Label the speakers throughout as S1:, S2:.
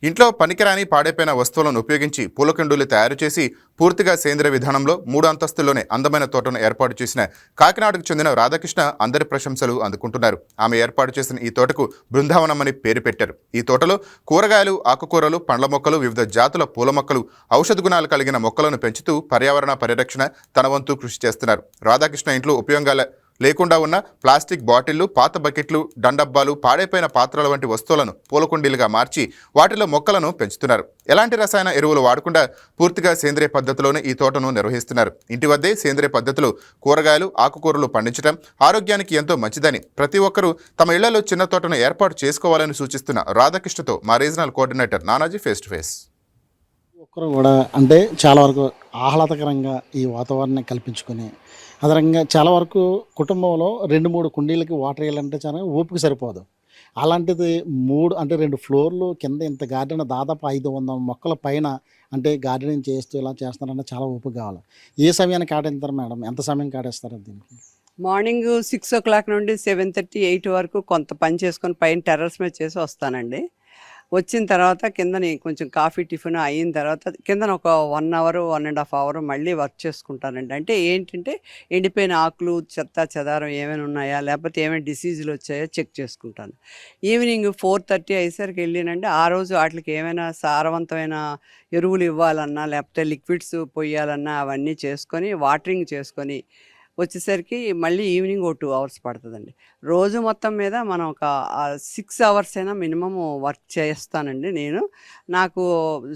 S1: ఇంట్లో పనికిరాని పాడైపోయిన వస్తువులను ఉపయోగించి పూలకుండీలు తయారు చేసి పూర్తిగా సేంద్రియ విధానంలో 3 అంతస్తుల్లోనే అందమైన తోటను ఏర్పాటు చేసిన కాకినాడకు చెందిన రాధాకృష్ణ అందరి ప్రశంసలు అందుకుంటున్నారు. ఆమె ఏర్పాటు చేసిన ఈ తోటకు బృందావనం అని పేరు పెట్టారు. ఈ తోటలో కూరగాయలు, ఆకుకూరలు, పండ్ల మొక్కలు, వివిధ జాతుల పూల మొక్కలు, ఔషధ గుణాలు కలిగిన మొక్కలను పెంచుతూ పర్యావరణ పరిరక్షణ తన వంతు కృషి చేస్తున్నారు. రాధాకృష్ణ ఇంట్లో ఉపయోగాల లేకుండా ఉన్న ప్లాస్టిక్ బాటిళ్లు, పాత బకెట్లు, డండబ్బాలు, పాడైపోయిన పాత్రల వంటి వస్తువులను పూలకుండీలుగా మార్చి వాటిలో మొక్కలను పెంచుతున్నారు. ఎలాంటి రసాయన ఎరువులు వాడకుండా పూర్తిగా సేంద్రియ పద్ధతిలోనే ఈ తోటను నిర్వహిస్తున్నారు. ఇంటి వద్దే సేంద్రియ పద్ధతిలో కూరగాయలు, ఆకుకూరలు పండించడం ఆరోగ్యానికి ఎంతో మంచిదని ప్రతి ఒక్కరూ తమ ఇళ్లలో చిన్న తోటను ఏర్పాటు చేసుకోవాలని సూచిస్తున్న రాధాకృష్ణతో మా regional coordinator Nanaji face to face.
S2: ఒక్కరు కూడా అంటే చాలా వరకు ఆహ్లాదకరంగా ఈ వాతావరణాన్ని కల్పించుకొని అదనంగా చాలా వరకు కుటుంబంలో 2-3 కుండీలకి వాటర్ వేయాలంటే చాలా ఓపిక సరిపోదు. అలాంటిది 3 అంటే 2 ఫ్లోర్లు కింద ఇంత గార్డెన్ దాదాపు 500 మొక్కల పైన అంటే గార్డెనింగ్ చేస్తూ ఇలా చేస్తున్నారంటే చాలా ఓపిక కావాలి. ఏ సమయాన్ని కేటాయిస్తారు మేడం? ఎంత సమయం కేటాయిస్తారు దీనికి?
S3: మార్నింగ్ 6 నుండి 7:30, 8 వరకు కొంత పని చేసుకొని పైన టెర్రస్ మీద చేసి వస్తానండి. వచ్చిన తర్వాత కిందని కొంచెం కాఫీ టిఫిన్ అయిన తర్వాత కిందన ఒక 1 అవర్ 1.5 అవర్ మళ్ళీ వర్క్ చేసుకుంటానండి. అంటే ఏంటంటే ఎండిపోయిన ఆకులు, చెత్త చెదారం ఏమైనా ఉన్నాయా, లేకపోతే ఏమైనా డిసీజులు వచ్చాయో చెక్ చేసుకుంటాను. ఈవినింగ్ 4:30 అయ్యేసరికి వెళ్ళినండి ఆ రోజు వాటికి ఏమైనా సారవంతమైన ఎరువులు ఇవ్వాలన్నా, లేకపోతే లిక్విడ్స్ పొయ్యాలన్నా అవన్నీ చేసుకొని వాటరింగ్ చేసుకొని వచ్చేసరికి మళ్ళీ ఈవినింగ్ 2 అవర్స్ పడుతుందండి. రోజు మొత్తం మీద మనం ఒక 6 అవర్స్ అయినా మినిమము వర్క్ చేస్తానండి నేను. నాకు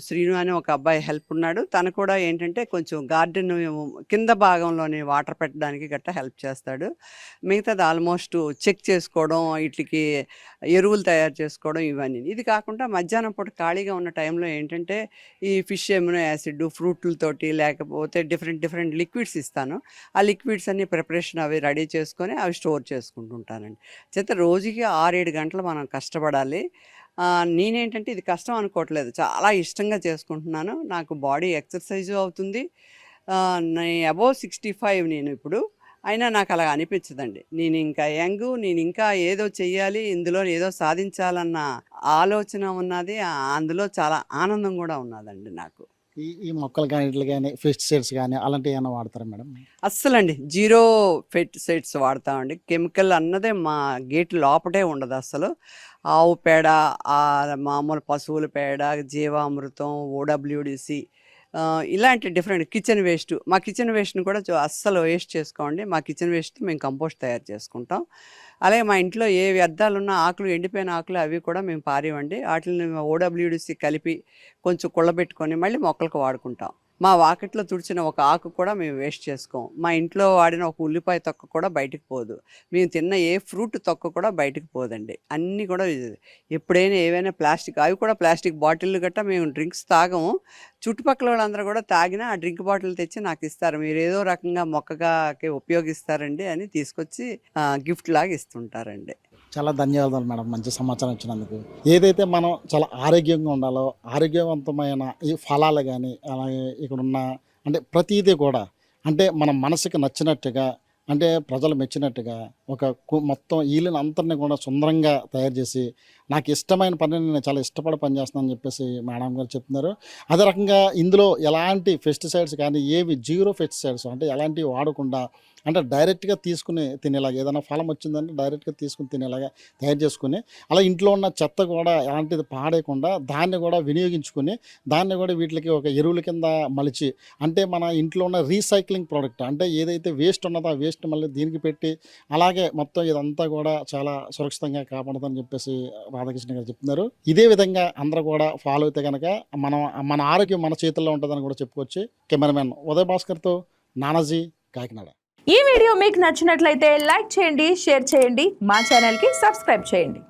S3: శ్రీను అని ఒక అబ్బాయి హెల్ప్ ఉన్నాడు. తను కూడా ఏంటంటే కొంచెం గార్డెన్ కింద భాగంలోని వాటర్ పెట్టడానికి గట్టా హెల్ప్ చేస్తాడు. మిగతాది ఆల్మోస్ట్ చెక్ చేసుకోవడం, వీటికి ఎరువులు తయారు చేసుకోవడం ఇవన్నీ. ఇది కాకుండా మధ్యాహ్నం పూట ఖాళీగా ఉన్న టైంలో ఏంటంటే ఈ ఫిష్ ఎమినో యాసిడ్ ఫ్రూట్లతోటి లేకపోతే డిఫరెంట్ లిక్విడ్స్ ఇస్తాను. ఆ లిక్విడ్స్ అన్ని ప్రిపరేషన్ అవి రెడీ చేసుకొని అవి స్టోర్ చేసుకుంటుంటానండి. చేత రోజుకి 6-7 గంటలు మనం కష్టపడాలి. నేనేంటంటే ఇది కష్టం అనుకోవట్లేదు, చాలా ఇష్టంగా చేసుకుంటున్నాను. నాకు బాడీ ఎక్సర్సైజు అవుతుంది. అబోవ్ 65 నేను ఇప్పుడు. అయినా నాకు అలా అనిపించదండి. నేను ఇంకా యంగ్, నేను ఇంకా ఏదో చెయ్యాలి, ఇందులో ఏదో సాధించాలన్న ఆలోచన ఉన్నది. అందులో చాలా ఆనందం కూడా ఉన్నదండి నాకు.
S2: ఈ ఈ మొక్కలు కానీ ఇట్లు కానీ పెస్టిసైడ్స్ కానీ అలాంటివి ఏమైనా వాడతారా మేడం?
S3: అస్సలండి జీరో పెస్టిసైడ్స్ వాడతామండి. కెమికల్ అన్నదే మా గేట్ లోపటే ఉండదు అస్సలు. ఆవు పేడ, మామూలు పశువుల పేడ, జీవామృతం, ఓడబ్ల్యూడిసి, ఇలాంటి డిఫరెంట్ కిచెన్ వేస్ట్. మా కిచెన్ వేస్ట్ని కూడా అస్సలు వేస్ట్ చేసుకోండి. మా కిచెన్ వేస్ట్ మేము కంపోస్ట్ తయారు చేసుకుంటాం. అలాగే మా ఇంట్లో ఏ వ్యర్థాలున్నా ఆకులు, ఎండిపోయిన ఆకులు అవి కూడా మేము పారేవండి. వాటిని ఓడబ్ల్యూడిసి కలిపి కొంచెం కుళ్ళబెట్టుకొని మళ్ళీ మొక్కలకు వాడుకుంటాం. మా వాకిట్లో తుడిచిన ఒక ఆకు కూడా మేము వేస్ట్ చేసుకోం. మా ఇంట్లో వాడిన ఒక ఉల్లిపాయ తొక్క కూడా బయటకు పోదు. మేము తిన్న ఏ ఫ్రూట్ తొక్క కూడా బయటకు పోదండి. అన్నీ కూడా ఎప్పుడైనా ఏవైనా ప్లాస్టిక్, అవి కూడా ప్లాస్టిక్ బాటిళ్ళు గట్టా మేము డ్రింక్స్ తాగము. చుట్టుపక్కల వాళ్ళందరూ కూడా తాగినా ఆ డ్రింక్ బాటిల్ తెచ్చి నాకు ఇస్తారు. మీరు ఏదో రకంగా మొక్కగాకి ఉపయోగిస్తారండి అని తీసుకొచ్చి గిఫ్ట్ లాగా ఇస్తుంటారండి.
S2: చాలా ధన్యవాదాలు మేడం, మంచి సమాచారం ఇచ్చినందుకు. ఏదైతే మనం చాలా ఆరోగ్యంగా ఉండాలో, ఆరోగ్యవంతమైన ఈ ఫలాలు కానీ అలాగే ఇక్కడున్న అంటే ప్రతీదీ కూడా అంటే మన మనసుకి నచ్చినట్టుగా అంటే ప్రజలు మెచ్చినట్టుగా ఒక మొత్తం ఈళ్ళని అందరినీ కూడా సుందరంగా తయారు చేసి నాకు ఇష్టమైన పనిని నేను చాలా ఇష్టపడి పనిచేస్తున్నానని చెప్పేసి మేడం గారు చెప్తున్నారు. అదే రకంగా ఇందులో ఎలాంటి పెస్టిసైడ్స్ కానీ ఏవి జీరో పెస్టిసైడ్స్ అంటే ఎలాంటివి వాడకుండా అంటే డైరెక్ట్గా తీసుకుని తినేలాగా, ఏదైనా ఫలం వచ్చిందంటే డైరెక్ట్గా తీసుకుని తినేలాగా తయారు చేసుకుని అలా ఇంట్లో ఉన్న చెత్త కూడా ఎలాంటిది పాడేయకుండా దాన్ని కూడా వినియోగించుకొని దాన్ని కూడా వీటికి ఒక ఎరువుల కింద మలిచి అంటే మన ఇంట్లో ఉన్న రీసైక్లింగ్ ప్రోడక్ట్ అంటే ఏదైతే వేస్ట్ ఉన్నదో ఆ వేస్ట్ మళ్ళీ దీనికి పెట్టి అలాగే మొత్తం ఇదంతా కూడా చాలా సురక్షితంగా కాపాడుతుందని చెప్పేసి రాధాకృష్ణ గారు చెప్తున్నారు. ఇదే విధంగా అందరూ కూడా ఫాలో అయితే కనుక మన ఆరోగ్యం మన చేతుల్లో ఉంటుందని కూడా చెప్పుకోవచ్చు. కెమెరామెన్ ఉదయ్ భాస్కర్తో నానాజీ, కాకినాడ.
S4: ఈ వీడియో మీకు నచ్చినట్లయితే లైక్ చేయండి, షేర్ చేయండి, మా ఛానల్కి సబ్స్క్రైబ్ చేయండి.